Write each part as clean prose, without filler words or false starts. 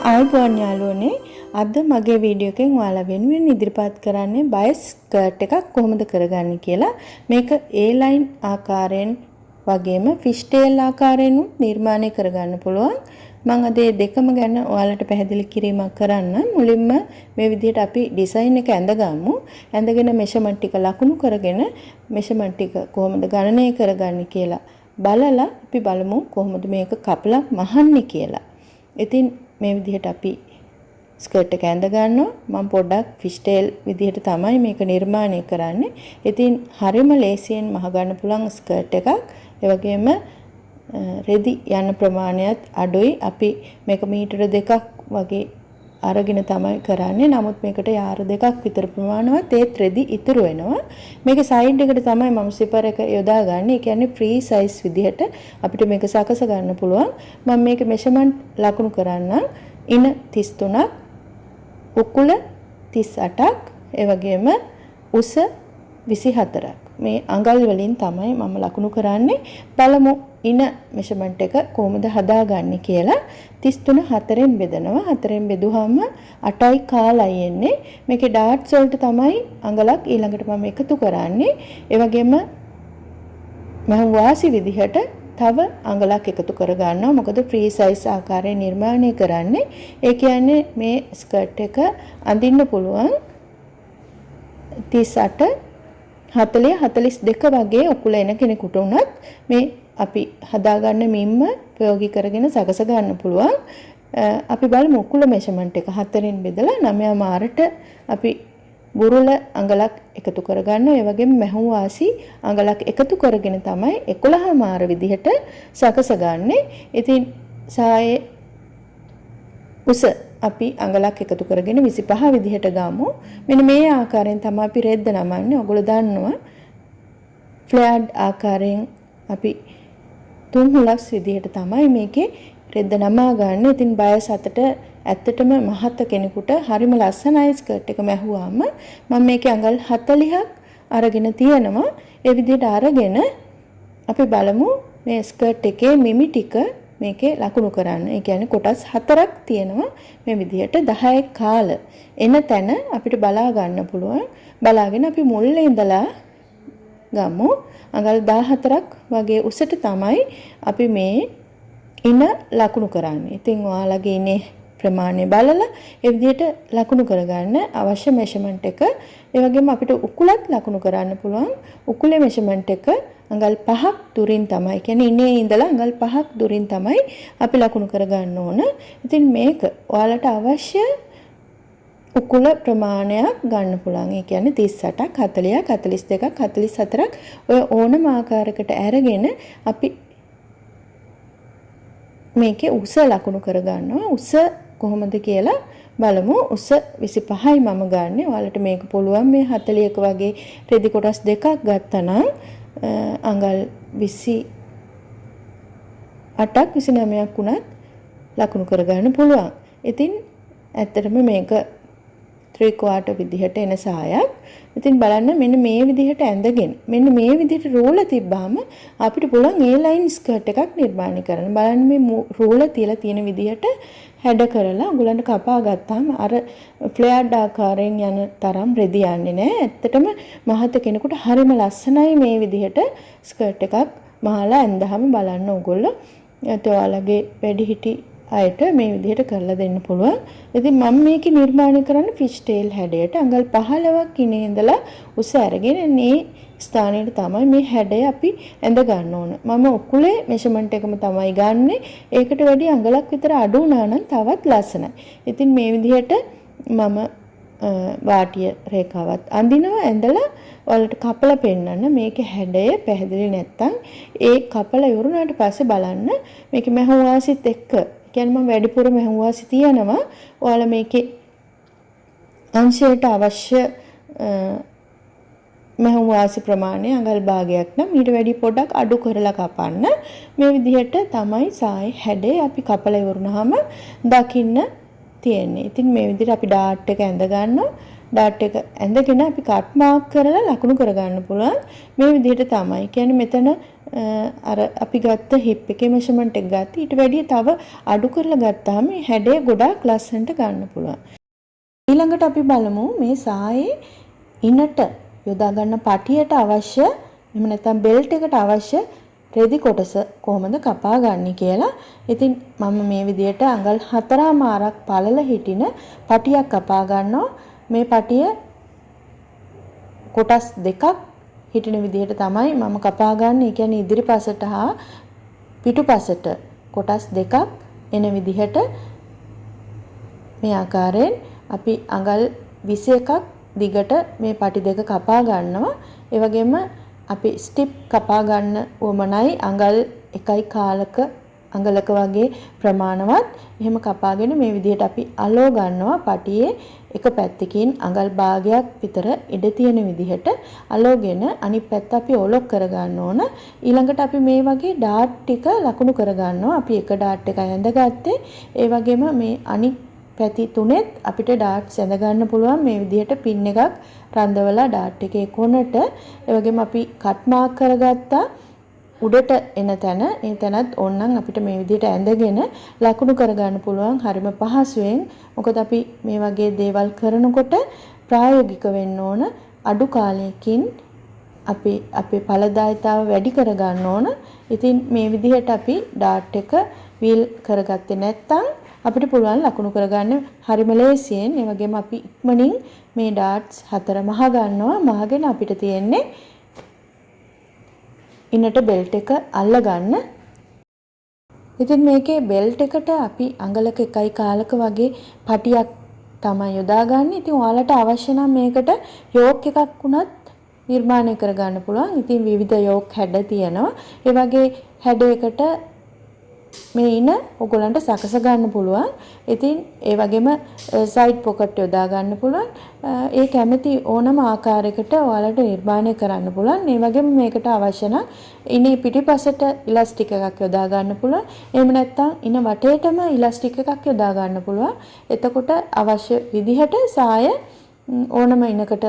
ආයුබෝවන් යාළුවනේ අද මගේ වීඩියෝ එකෙන් ඔයාලා වෙනුවෙන් ඉදිරිපත් කරන්නේ බයස් ස්කර්ට් එකක් කොහොමද කරගන්නේ කියලා. මේක A line ආකාරයෙන් වගේම ෆිෂ් ටේල් ආකාරයෙන් නිර්මාණය කරගන්න පුළුවන්. මම අද මේ දෙකම ගැන ඔයාලට පැහැදිලි කිරීමක් කරන්න. මුලින්ම මේ විදිහට අපි ඩිසයින් එක ඇඳගමු. ඇඳගෙන මෙෂර්මන්ට් ටික ලකුණු කරගෙන මෙෂර්මන්ට් ටික කොහොමද ගණනය කරගන්නේ කියලා බලලා අපි බලමු කොහොමද මේක කපලා මහන්නේ කියලා. ඉතින් මේ විදිහට අපි ස්කර්ට් එක ඇඳ ගන්නවා. මම පොඩ්ඩක් ෆිෂ් ටේල් විදිහට තමයි මේක නිර්මාණය කරන්නේ. ඉතින් හරියම ලේසියෙන් මහ ගන්න පුළුවන් ස්කර්ට් එකක්. ඒ වගේම රෙදි යන ප්‍රමාණයත් අඩුයි. අපි මේක මීටර 2ක් වගේ අරගෙන තමයි කරන්නේ. නමුත් මේකට යාර 2ක් විතර ප්‍රමාණවත් ඒත් රෙදි ඉතුරු වෙනවා. මේකේ සයිඩ් එකට තමයි මම සිපර් එක යොදාගන්නේ. ඒ කියන්නේ ෆ්‍රී සයිස් විදිහට අපිට මේක සකස ගන්න පුළුවන්. මම මේක මෙෂර්මන්ට් ලකුණු කරන්නම්. ඉන 33ක්, උකුල 38ක්, ඒ වගේම උස 24ක්. මේ අඟල් වලින් තමයි මම ලකුණු කරන්නේ. බලමු ඉන මෙෂර්මන්ට් එක කොහොමද හදාගන්නේ කියලා. 33 4ෙන් බෙදනවා. 4ෙන් බෙදුවාම 8යි කාලයි එන්නේ. මේකේ ඩාට්ස් වලට තමයි අඟලක් ඊළඟට මම එකතු කරන්නේ. ඒ වගේම මම වාසි විදිහට තව අඟලක් එකතු කර ගන්නවා. මොකද ෆ්‍රී සයිස් ආකාරයෙන් නිර්මාණය කරන්නේ. ඒ කියන්නේ මේ ස්කර්ට් එක අඳින්න පුළුවන් 38 40 42 වගේ උකුල එන කෙනෙකුට උනත් මේ අපි හදාගන්න මිම්ම ප්‍රයෝගික කරගෙන සකස ගන්න පුළුවන්. අපි බලමු උකුල මෙෂර්මන්ට් එක 4ෙන් බෙදලා 9 මාරට අපි බුරුල අඟලක් එකතු කරගන්නවා. ඒ වගේම මැහුම් වාසි අඟලක් එකතු කරගෙන තමයි 11 මාර විදිහට සකස ගන්නෙ. ඉතින් සායේ උස අපි අඟලක් එකතු කරගෙන 25 විදිහට ගමු. මෙන්න මේ ආකාරයෙන් තමයි අපි රෙද්ද නමන්නේ. ඔයගොල්ලෝ දන්නවා ෆ්ලෑඩ් ආකාරයෙන් අපි තුන් හුලස් විදිහට තමයි මේකේ රෙද්ද නමා ගන්න. ඉතින් බයස් අතට ඇත්තටම මහත් කෙනෙකුට හරිම ලස්සනයි ස්කර්ට් එක මැහුවාම. මම මේකේ අඟල් 40ක් අරගෙන තියෙනවා. ඒ විදිහට අරගෙන අපි බලමු මේ ස්කර්ට් එකේ මිමි ටික මේකේ ලකුණු කරන්න. ඒ කියන්නේ කොටස් 4ක් තියෙනවා. මේ විදිහට 10ක් කාල එන තැන අපිට බලා ගන්න පුළුවන්. බලාගෙන අපි මුල්ලේ ඉඳලා ගමු. අඟල් 14ක් වගේ උසට තමයි අපි මේ ඉන ලකුණු කරන්නේ. ඉතින් ඔයාලගේ ඉනේ ප්‍රමාණය බලලා ඒ විදිහට ලකුණු කරගන්න අවශ්‍ය මෙෂර්මන්ට් එක. ඒ වගේම අපිට උකුලත් ලකුණු කරන්න පුළුවන්. උකුලේ මෙෂර්මන්ට් එක අඟල් 5ක් දුරින් තමයි. කියන්නේ ඉනේ ඉඳලා අඟල් 5ක් දුරින් තමයි අපි ලකුණු කරගන්න ඕන. ඉතින් මේක ඔයාලට අවශ්‍ය උකුල ප්‍රමාණයක් ගන්න පුළුවන්. ඒ කියන්නේ 38ක්, 40ක්, 42ක්, 44ක් ඔය ඕනම ආකාරයකට අරගෙන අපි මේකේ උස ලකුණු කරගන්නවා. උස කොහොමද කියලා බලමු. උස 25යි මම ගන්නෙ. ඔයාලට මේක පුළුවන් මේ 40ක වගේ රෙදි කොටස් දෙකක් ගත්තා නම් අඟල් 28ක් 29ක් උනත් ලකුණු කරගන්න පුළුවන්. ඉතින් ඇත්තටම මේක 3/4 විදිහට එන සායක්. ඉතින් බලන්න මෙන්න මේ විදිහට ඇඳගෙන මෙන්න මේ විදිහට රෝල තිබ්බාම අපිට පුළුවන් A line ස්කර්ට් එකක් නිර්මාණය කරන්න. බලන්න මේ රෝල තියලා තියෙන විදිහට හැඩ කරලා උගලන්ට කපා ගත්තාම අර ෆ්ලෑඩ් ආකාරයෙන් යන තරම් රෙදි යන්නේ නැහැ. ඇත්තටම මහත කෙනෙකුට හරිම ලස්සනයි මේ විදිහට ස්කර්ට් එකක් මහලා ඇඳහම බලන්න ඕගොල්ලෝ. ඔයාලගේ වැඩිහිටි අයට මේ විදිහට කරලා දෙන්න පුළුවන්. ඉතින් මම මේක නිර්මාණය කරන්නේ ෆිෂ් ටේල් හැඩයට අඟල් 15ක් ඉනේ ඉඳලා උස අරගෙන මේ ස්ථානයේ තමයි මේ හැඩය අපි ඇඳ ගන්න ඕන. මම උකුලේ මෙෂර්මන්ට් එකම තමයි ගන්නෙ. ඒකට වැඩි අඟලක් විතර අඩු වුණා නම් තවත් ලස්සනයි. ඉතින් මේ විදිහට මම වාටිය රේඛාවත් අඳිනවා. ඇඳලා ඔයාලට කපලා පෙන්නන්න. මේකේ හැඩය පැහැදිලි නැත්තම් ඒ කපලා ඉවරුනාට පස්සේ බලන්න මේකේ මැහුම් වාසිත් එක්ක කියන්නේ මම වැඩිපුර මැහුම් වාසි තියනවා. ඔයාලා මේකේ අංශයට අවශ්‍ය මැහුම් වාසි ප්‍රමාණය අඟල් භාගයක් නම් ඊට වැඩි පොඩක් අඩු කරලා කපන්න. මේ විදිහට තමයි සායි හැඩය අපි කපලා ඉවරුනහම දකින්න තියෙන්නේ. ඉතින් මේ විදිහට අපි ඩාට් එක ඇඳ ගන්නවා. ඩාට් එක ඇඳගෙන අපි කට් මාක් කරලා ලකුණු කරගන්න පුළුවන්. මේ විදිහට තමයි. කියන්නේ මෙතන අර අපි ගත්ත හිප් එකේ මෙෂර්මන්ට් එක ගත්ත ඊට වැඩිය තව අඩු කරලා ගත්තාම මේ හැඩය ගොඩාක් ලස්සනට ගන්න පුළුවන්. ඊළඟට අපි බලමු මේ සායේ ඉනට යොදා ගන්න පටියට අවශ්‍ය එහෙම නැත්නම් බෙල්ට් එකට අවශ්‍ය රෙදි කොටස කොහොමද කපා ගන්න කියලා. ඉතින් මම මේ විදිහට අඟල් 4මාරක් පළල හිටින පටියක් කපා ගන්නවා. මේ පටිය කොටස් දෙකක් හිටින විදිහට තමයි මම කපා ගන්න. ඒ කියන්නේ ඉදිරිපසට හා පිටුපසට කොටස් දෙකක් එන විදිහට මේ ආකාරයෙන් අපි අඟල් 21ක් දිගට මේ පටි දෙක කපා ගන්නවා. ඒ වගේම අපි ස්ටිප් කපා ගන්න උවමනයි අඟල් 1.5ක අඟලක වගේ ප්‍රමාණවත්. එහෙම කපාගෙන මේ විදිහට අපි අලෝ ගන්නවා. පටියේ එක පැත්තකින් අඟල් භාගයක් විතර ඉඩ තියෙන විදිහට අලෝගෙන අනිත් පැත්ත අපි ඔලොක් කර ගන්න ඕන. ඊළඟට අපි මේ වගේ ඩාට් ටික ලකුණු කර ගන්නවා. අපි එක ඩාට් එකයි ඇඳගත්තේ. ඒ වගේම මේ අනිත් පැති තුනෙත් අපිට ඩාට්ස් ඇඳ ගන්න පුළුවන්. මේ විදිහට පින් එකක් රඳවලා ඩාට් එකේ කොනට ඒ වගේම අපි කට් මාක් කරගත්තා උඩට එන තැන. ඒ තැනත් ඕනනම් අපිට මේ විදිහට ඇඳගෙන ලකුණු කරගන්න පුළුවන් හරිම පහසුවෙන්. මොකද අපි මේ වගේ දේවල් කරනකොට ප්‍රායෝගික වෙන්න ඕන. අඩු කාලයකින් අපි අපේ ඵලදායීතාව වැඩි කරගන්න ඕන. ඉතින් මේ විදිහට අපි ඩාට් එක වීල් කරගත්තේ නැත්නම් අපිට පුළුවන් ලකුණු කරගන්න හරිම ලේසියෙන්. ඒ වගේම අපි ඉක්මනින් මේ ඩාට්ස් 4 මහ ගන්නවා. මහගෙන අපිට තියෙන්නේ ඉන්නට බෙල්ට් එක අල්ල ගන්න. ඉතින් මේකේ බෙල්ට් එකට අපි අඟලක 1.5ක වගේ පටියක් තමයි යොදාගන්නේ. ඉතින් ඔයාලට අවශ්‍ය නම් මේකට යෝක් එකක් වුණත් නිර්මාණය කරගන්න පුළුවන්. ඉතින් විවිධ යෝක් හැඩ තියෙනවා. ඒ වගේ හැඩයකට මේ ඉන ඔයගලන්ට සකස ගන්න පුළුවන්. ඉතින් ඒ වගේම සයිඩ් පොකට් යොදා ගන්න පුළුවන්. ඒ කැමති ඕනම ආකාරයකට ඔයාලට නිර්මාණය කරන්න පුළුවන්. ඒ වගේම මේකට අවශ්‍ය නම් ඉනේ පිටිපසට ඉලාස්ටික් එකක් යොදා ගන්න පුළුවන්. එහෙම නැත්නම් ඉන වටේටම ඉලාස්ටික් එකක් යොදා ගන්න පුළුවන්. එතකොට අවශ්‍ය විදිහට සාය ඕනම ඉනකට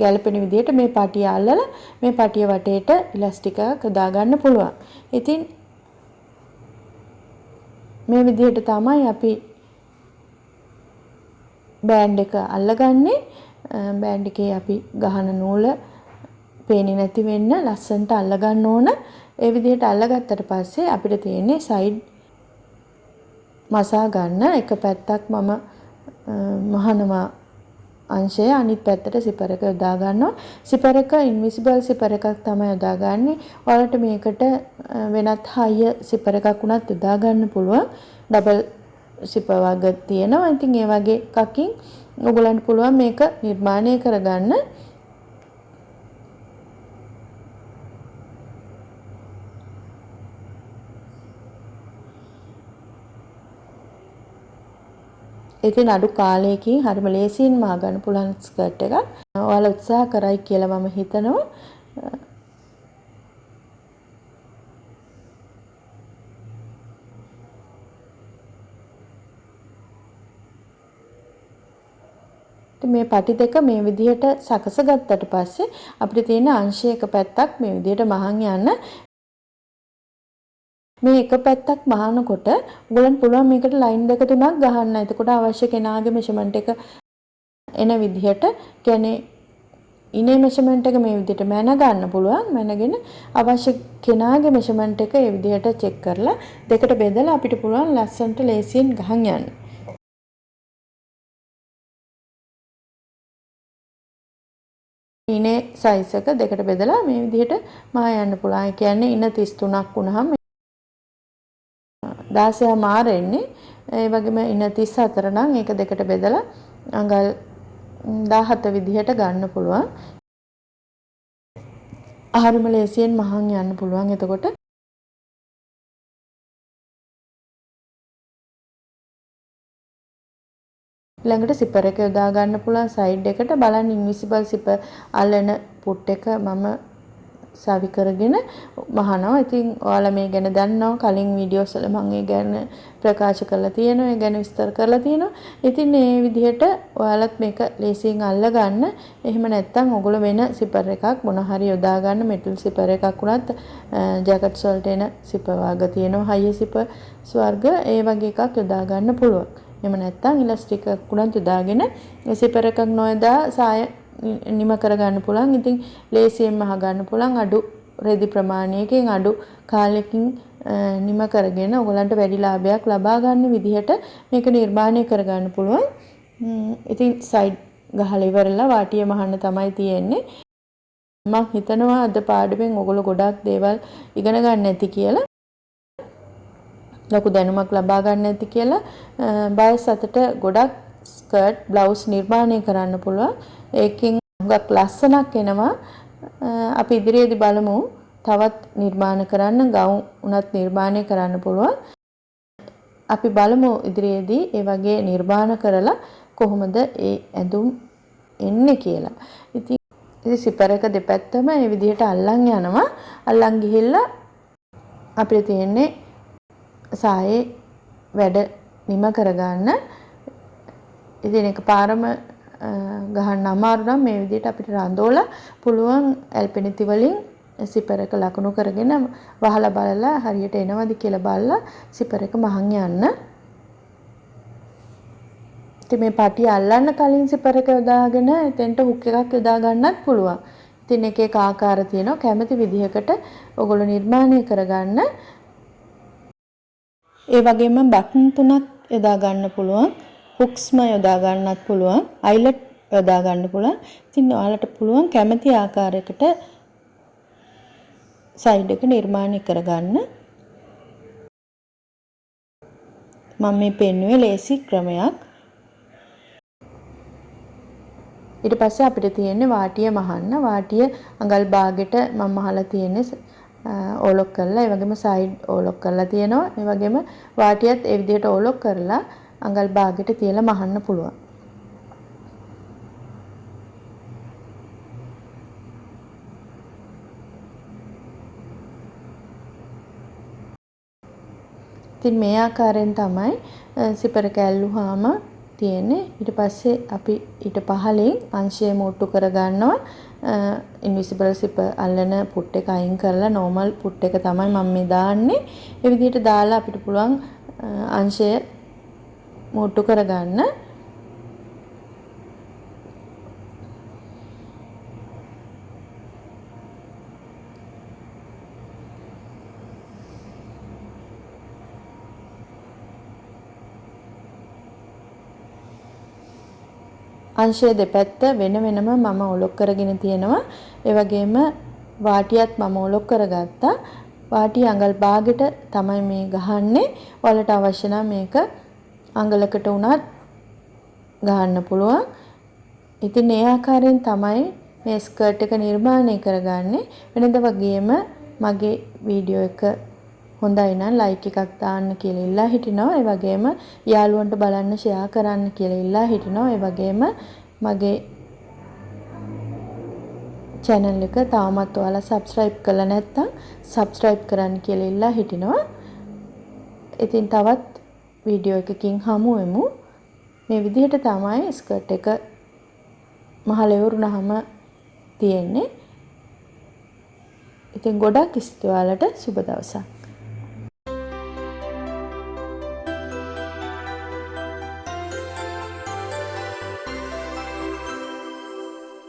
ගැලපෙන විදිහට මේ පටිය අල්ලලා මේ පටිය වටේට ඉලාස්ටික් එකක් යොදා ගන්න පුළුවන්. ඉතින් මේ විදිහට තමයි අපි බෑන්ඩ් එක අල්ලගන්නේ. බෑන්ඩ් එකේ අපි ගහන නූල පේන්නේ නැති වෙන්න ලස්සනට අල්ල ගන්න ඕන. ඒ විදිහට අල්ලගත්තට පස්සේ අපිට තියෙන්නේ සයිඩ් මසා ගන්න. එක පැත්තක් මම මහනවා අංශය අනිත් පැත්තට සිපර් එක යොදා ගන්නවා. සිපර් එක ඉන්විසිබල් සිපර් එකක් තමයි යොදාගන්නේ. ඔයාලට මේකට වෙනත් හයිය සිපර් එකක් උනත් යොදා ගන්න පුළුවන්. ඩබල් සිපර් වර්ග තියෙනවා. ඉතින් ඒ වගේ එකකින් ඔයගලන්ට පුළුවන් මේක නිර්මාණය කරගන්න. ඉතින් අඩු කාලයකින් හරිම ලේසියෙන් මා ගන්න පුළුවන් ස්කර්ට් එකක්. ඔයාලා උත්සාහ කරයි කියලා මම හිතනවා. මේ පටි දෙක මේ විදිහට සකස ගත්තට පස්සේ අපිට තියෙන අංශය එක පැත්තක් මේ විදිහට මහන් යන්න. මේ එක පැත්තක් මහනකොට ඔයගලන්ට පුළුවන් මේකට ලයින් දෙක තුනක් ගහන්න. එතකොට අවශ්‍ය කෙනාගේ මෙෂර්මන්ට් එක එන විදිහට කියන්නේ ඉනේ මෙෂර්මන්ට් එක මේ විදිහට මැන ගන්න පුළුවන්. මැනගෙන අවශ්‍ය කෙනාගේ මෙෂර්මන්ට් එක ඒ විදිහට චෙක් කරලා දෙකට බෙදලා අපිට පුළුවන් ලස්සනට ලේසියෙන් ගහන් යන්න. ඉනේ සයිස් එක දෙකට බෙදලා මේ විදිහට මා යන්න පුළුවන්. ඒ කියන්නේ ඉන 33ක් වුණාම 16 මාරෙන්නේ. ඒ වගේම ඉන 34 නම් ඒක දෙකට බෙදලා අඟල් 17 විදිහට ගන්න පුළුවන්. හරිම ලේසියෙන් මහන් යන්න පුළුවන්. එතකොට ළඟට සිපර් එක යොදා ගන්න පුළුවන් සයිඩ් එකට. බලන්න ඉන්විසිබල් සිපර් අල්ලන පුට් එක මම සවි කරගෙන මහනවා. ඉතින් ඔයාලා මේ ගැන දන්නවා කලින් වීඩියෝස් වල මම ඒ ගැන ප්‍රකාශ කරලා තියෙනවා. ඒ ගැන විස්තර කරලා තියෙනවා. ඉතින් මේ විදිහට ඔයාලත් මේක ලේසියෙන් අල්ල ගන්න. එහෙම නැත්නම් ඔයගොල්ලෝ වෙන සිපර් එකක් මොන හරි යොදා ගන්න මෙටල් සිපර් එකක් වුණත් ජැකට්ස් වලට එන සිපර් වර්ග තියෙනවා. හයිය සිපර් වර්ග ඒ වගේ එකක් යොදා ගන්න පුළුවන්. එහෙම නැත්නම් ඉලාස්ටික් එකක් උනත් යොදාගෙන සිපර් එකක් නොයදා සාය නිම කර ගන්න පුළුවන්. ඉතින් ලේසියෙන්ම අහ ගන්න පුළුවන්. අඩු රෙදි ප්‍රමාණයකින් අඩු කාලෙකින් නිම කරගෙන ඔයගලන්ට වැඩි ලාභයක් ලබා ගන්න විදිහට මේක නිර්මාණය කර ගන්න පුළුවන්. ඉතින් සයිඩ් ගහලා ඉවරලා වාටිය මහන්න තමයි තියෙන්නේ. මම හිතනවා අද පාඩමෙන් ඔයගොල්ලෝ ගොඩාක් දේවල් ඉගෙන ගන්න ඇති කියලා. ලොකු දැනුමක් ලබා ගන්න ඇති කියලා. බයස් අතට ගොඩක් ස්කර්ට් බ්ලවුස් නිර්මාණය කරන්න පුළුවන්. ඒකෙන් හුඟක් ලස්සනක් එනවා. අපි ඉදිරියේදී බලමු තවත් නිර්මාණ කරන්න ගවුම් උනත් නිර්මාණය කරන්න පුළුවන්. අපි බලමු ඉදිරියේදී ඒ වගේ නිර්මාණ කරලා කොහොමද ඒ ඇඳුම් එන්නේ කියලා. ඉතින් සිපර් එක දෙපැත්තම මේ විදිහට අල්ලන් යනවා. අල්ලන් ගිහිල්ලා අපිට තියෙන්නේ සායේ වැඩ නිම කරගන්න. ඉතින් එකපාරම ගහන්න අමාරු නම් මේ විදිහට අපිට රඳවලා පුළුවන් ඇල්පෙනිති වලින් සිපර් එක ලකුණු කරගෙන වහලා බලලා හරියට එනවද කියලා බලලා සිපර් එක මහන් යන්න. ඉතින් මේ පටිය අල්ලන්න කලින් සිපර් එක යොදාගෙන එතෙන්ට හුක් එකක් යොදා ගන්නත් පුළුවන්. ඉතින් එක එක ආකාර තියෙනවා. කැමති විදිහකට ඔයගොල්ලෝ නිර්මාණය කරගන්න. ඒ වගේම බටන් තුනක් යොදා ගන්න පුළුවන්. හුක්ස්ම යොදා ගන්නත් පුළුවන්. අයිලට් යොදා ගන්න පුළුවන්. ඉතින් ඔයාලට පුළුවන් කැමති ආකාරයකට සයිඩ් එක නිර්මාණය කරගන්න. මම මේ පෙන්වුවේ ලේසි ක්‍රමයක්. ඊට පස්සේ අපිට තියෙන්නේ වාටිය මහන්න. වාටිය අඟල් භාගෙට මම මහලා තියෙන්නේ ඕලොක් කරලා. ඒ වගේම සයිඩ් ඕලොක් කරලා තියෙනවා. ඒ වගේම වාටියත් ඒ විදිහට ඕලොක් කරලා අඟල් භාගෙට තියලා මහන්න පුළුවන්. ඉතින් මේ ආකාරයෙන් තමයි සිපර කැල්ලුවාම තියෙන්නේ. ඊට පස්සේ අපි ඊට පහලින් අංශය මුට්ටු කර ගන්නවා. ඉන්විසිබල් සිපර් අල්ලන පුට් එක අයින් කරලා නෝමල් පුට් එක තමයි මම මේ දාන්නේ. ඒ විදිහට දාලා අපිට පුළුවන් අංශය මුට්ටු කර ගන්න. අංශය දෙපැත්ත වෙන වෙනම මම ඔලොක් කරගෙන තියෙනවා. ඒ වගේම වාටියත් මම ඔලොක් කරගත්තා. වාටිය අඟල් භාගෙට තමයි මේ ගහන්නේ. ඔයාලට අවශ්‍ය නම් මේක අඟලකට උනත් ගහන්න පුළුවන්. ඉතින් මේ ආකාරයෙන් තමයි මේ ස්කර්ට් එක නිර්මාණය කරගන්නේ. වෙනද වගේම මගේ වීඩියෝ එක හොඳයි නම් ලයික් එකක් දාන්න කියලා ඉල්ලා හිටිනවා. ඒ වගේම යාළුවන්ට බලන්න ෂෙයා කරන්න කියලා ඉල්ලා හිටිනවා. ඒ වගේම මගේ channel එක තාමත් ඔයාලා subscribe කරලා නැත්නම් subscribe කරන්න කියලා ඉල්ලා හිටිනවා. ඉතින් තවත් වීඩියෝ එකකින් හමු වෙමු. මේ විදිහට තමයි ස්කර්ට් එක මහල ඉවරුනහම තියෙන්නේ. ඉතින් ගොඩක් ස්තුතියි ඔයාලට. සුබ දවසක්.